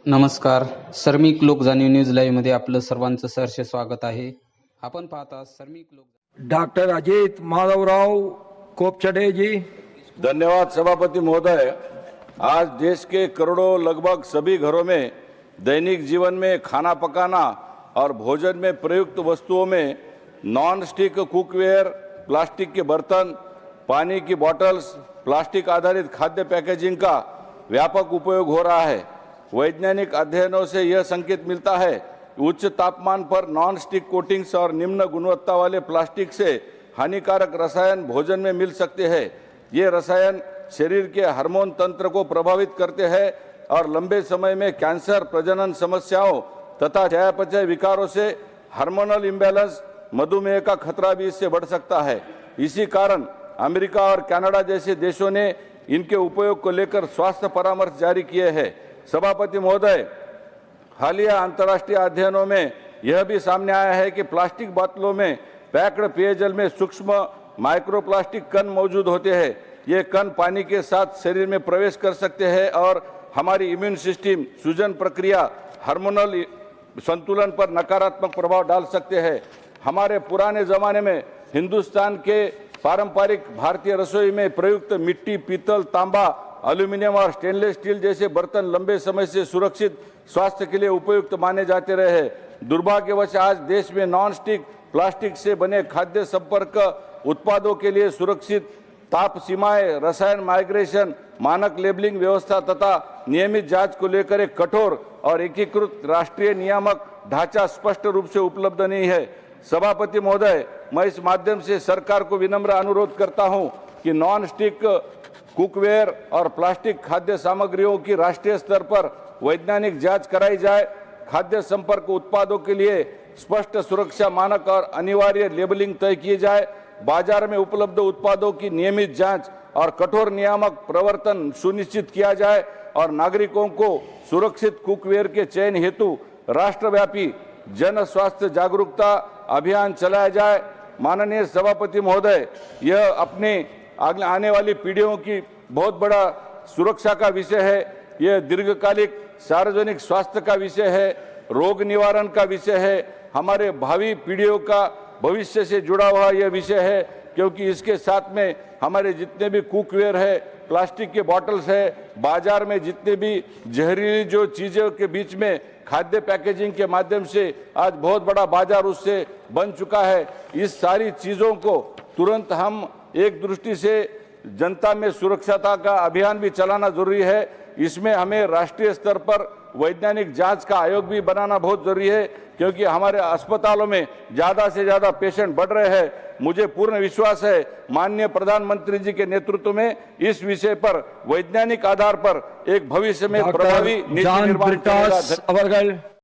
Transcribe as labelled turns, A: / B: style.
A: नमस्कार. सर्मिक लोक जाणीव न्यूज लाईव्ह मध्ये आपलं सर्वांचं सहर्ष स्वागत आहे. आपण पाहता सर्मिक लोक.
B: डॉक्टर अजीत माधवराव कोपचडे जी।
C: धन्यवाद सभापति महोदय। आज देश के करोड़ों लगभग सभी घरों में दैनिक जीवन में खाना पकाना और भोजन में प्रयुक्त वस्तुओं में नॉन स्टिक कुकवेयर, प्लास्टिक के बर्तन, पानी की बॉटल्स, प्लास्टिक आधारित खाद्य पैकेजिंग का व्यापक उपयोग हो रहा है। वैज्ञानिक अध्ययनों से यह संकेत मिलता है कि उच्च तापमान पर नॉन स्टिक कोटिंग्स और निम्न गुणवत्ता वाले प्लास्टिक से हानिकारक रसायन भोजन में मिल सकते हैं। ये रसायन शरीर के हार्मोन तंत्र को प्रभावित करते हैं और लंबे समय में कैंसर, प्रजनन समस्याओं तथा चयापचय विकारों से हार्मोनल इम्बैलेंस, मधुमेह का खतरा भी इससे बढ़ सकता है। इसी कारण अमेरिका और कनाडा जैसे देशों ने इनके उपयोग को लेकर स्वास्थ्य परामर्श जारी किए हैं। सभापति महोदय, हालिया अंतर्राष्ट्रीय अध्ययनों में यह भी सामने आया है कि प्लास्टिक बोतलों में पैक्ड पेयजल में सूक्ष्म माइक्रोप्लास्टिक कण मौजूद होते हैं। ये कण पानी के साथ शरीर में प्रवेश कर सकते हैं और हमारी इम्यून सिस्टम, सूजन प्रक्रिया, हार्मोनल संतुलन पर नकारात्मक प्रभाव डाल सकते हैं। हमारे पुराने जमाने में हिंदुस्तान के पारंपरिक भारतीय रसोई में प्रयुक्त मिट्टी, पीतल, तांबा, एल्यूमिनियम और स्टेनलेस स्टील जैसे बर्तन लंबे समय से सुरक्षित स्वास्थ्य के लिए उपयुक्त माने जाते रहे हैं। दुर्भाग्यवश आज देश में नॉन स्टिक प्लास्टिक से बने खाद्य संपर्क उत्पादों के लिए सुरक्षित ताप सीमाएं, रसायन माइग्रेशन, मानक लेबलिंग व्यवस्था तथा नियमित जांच को लेकर एक कठोर और एकीकृत राष्ट्रीय नियामक ढांचा स्पष्ट रूप से उपलब्ध नहीं है। सभापति महोदय, मैं इस माध्यम से सरकार को विनम्र अनुरोध करता हूं कि नॉन स्टिक कुकवेयर और प्लास्टिक खाद्य सामग्रियों की राष्ट्रीय स्तर पर वैज्ञानिक जांच कराई जाए। खाद्य संपर्क उत्पादों के लिए स्पष्ट सुरक्षा मानक और अनिवार्य लेबलिंग तय किए जाए। बाजार में उपलब्ध उत्पादों की नियमित जांच और कठोर नियामक प्रवर्तन सुनिश्चित किया जाए और नागरिकों को सुरक्षित कुकवेयर के चयन हेतु राष्ट्रव्यापी जन स्वास्थ्य जागरूकता अभियान चलाया जाए। माननीय सभापति महोदय, यह अपने आने वाली पीढ़ियों की बहुत बड़ा सुरक्षा का विषय है। यह दीर्घकालिक सार्वजनिक स्वास्थ्य का विषय है, रोग निवारण का विषय है, हमारे भावी पीढ़ियों का भविष्य से जुड़ा हुआ यह विषय है, क्योंकि इसके साथ में हमारे जितने भी कुकवेयर है, प्लास्टिक के बॉटल्स है, बाजार में जितने भी जहरीली जो चीज़ों के बीच में खाद्य पैकेजिंग के माध्यम से आज बहुत बड़ा बाजार उससे बन चुका है। इस सारी चीज़ों को तुरंत हम एक दृष्टि से जनता में सुरक्षता का अभियान भी चलाना जरूरी है। इसमें हमें राष्ट्रीय स्तर पर वैज्ञानिक जांच का आयोग भी बनाना बहुत जरूरी है, क्योंकि हमारे अस्पतालों में ज़्यादा से ज़्यादा पेशेंट बढ़ रहे हैं। मुझे पूर्ण विश्वास है माननीय प्रधानमंत्री जी के नेतृत्व में इस विषय पर वैज्ञानिक आधार पर एक भविष्य में प्रभावी नीति निर्माण करेगा।